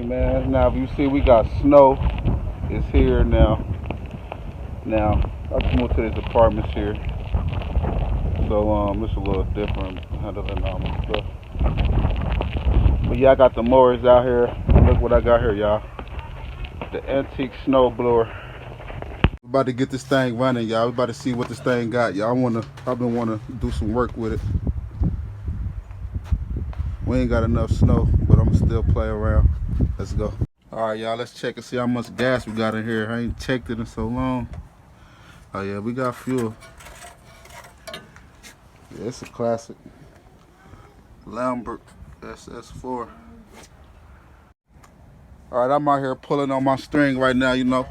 Alright, man. Now, if you see, we got snow. It's here now. I just moved to these apartments here. So, it's a little different handling normal stuff. But yeah, I got the mowers out here. Look what I got here, y'all. The antique snow blower. We're about to get this thing running, y'all. We're about to see what this thing got, y'all. I've been wanna do some work with it. We ain't got enough snow, but I'm still play around. Let's go. All right, y'all, let's check and see how much gas we got in here. I ain't checked it in so long. Oh yeah, we got fuel. Yeah, it's a classic. Lambert SS4. All right, I'm out here pulling on my string right now, you know.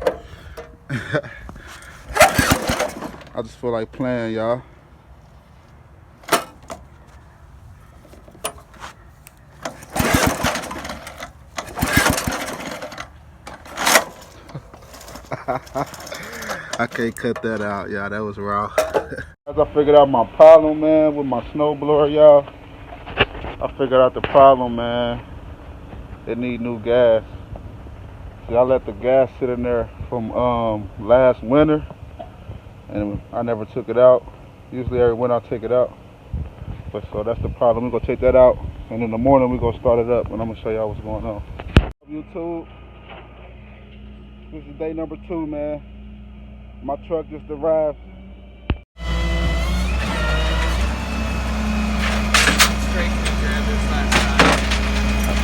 I just feel like playing, y'all. I can't cut that out, y'all. That was raw. As I figured out my problem, man, with my snow blower, y'all. I figured out the problem, man. It need new gas. See, I let the gas sit in there from last winter, and I never took it out. Usually every winter I take it out. But so that's the problem. We're gonna take that out, and in the morning we're gonna start it up, and I'm gonna show y'all what's going on. YouTube, this is day number 2, man. My truck just arrived.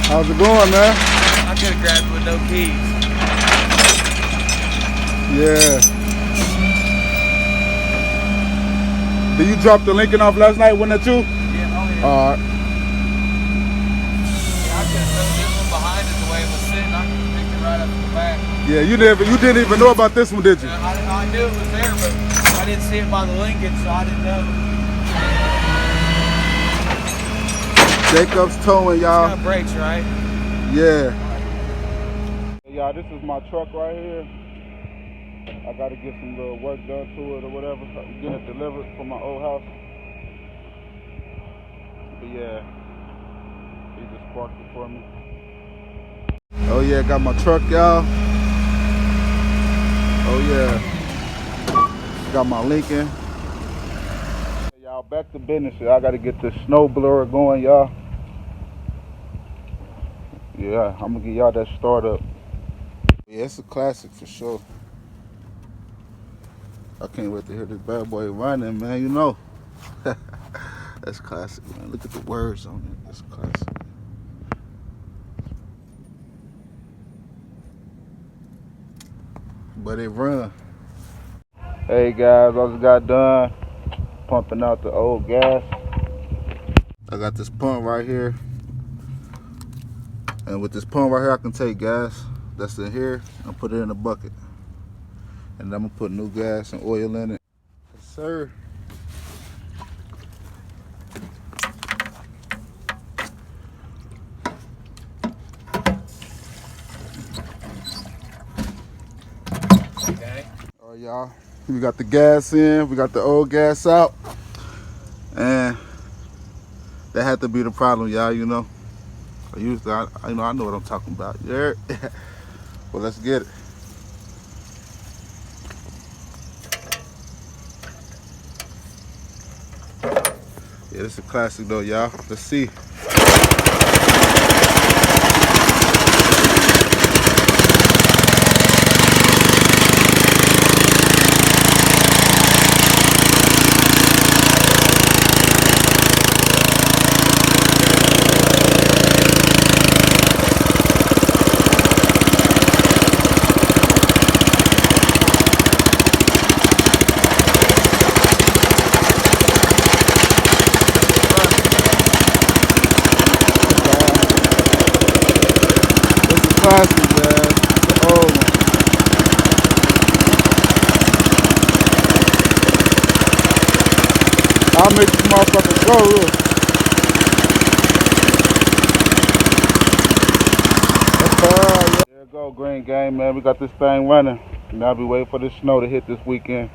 How's it going, man? I could have grabbed it with no keys. Yeah. Did you drop the Lincoln off last night? Wasn't that you? Yeah, oh yeah. Alright. Yeah, I could have thrown this one behind it the way it was sitting. I could have picked it right up to the back. Yeah, you didn't even know about this one, did you? I knew it was there, but I didn't see it by the Lincoln, so I didn't know. Jacob's towing, y'all. It's got brakes, right? Yeah. Hey, y'all, this is my truck right here. I gotta get some little work done to it or whatever. I'm getting it delivered from my old house. But yeah, he just parked it for me. Oh yeah, got my truck, y'all. Oh yeah. Got my Lincoln. Hey, y'all, back to business. I gotta get this snow blower going, y'all. Yeah, I'm gonna get y'all that startup. Yeah, it's a classic for sure. I can't wait to hear this bad boy running, man, you know. That's classic, man. Look at the words on it. That's classic. But it run. Hey guys, I just got done pumping out the old gas. I got this pump right here. And with this pump right here, I can take gas that's in here and put it in a bucket. And I'm gonna put new gas and oil in it. Yes, sir. Okay. All right, y'all. We got the gas in, we got the old gas out. And that had to be the problem, y'all, you know. I know what I'm talking about. Yeah. Well, let's get it. Yeah, this is a classic though, y'all. Let's see. Classic, man. The old one. I'll make this motherfucker go, look. There you go, Green Gang, man. We got this thing running. Now we waiting for this snow to hit this weekend.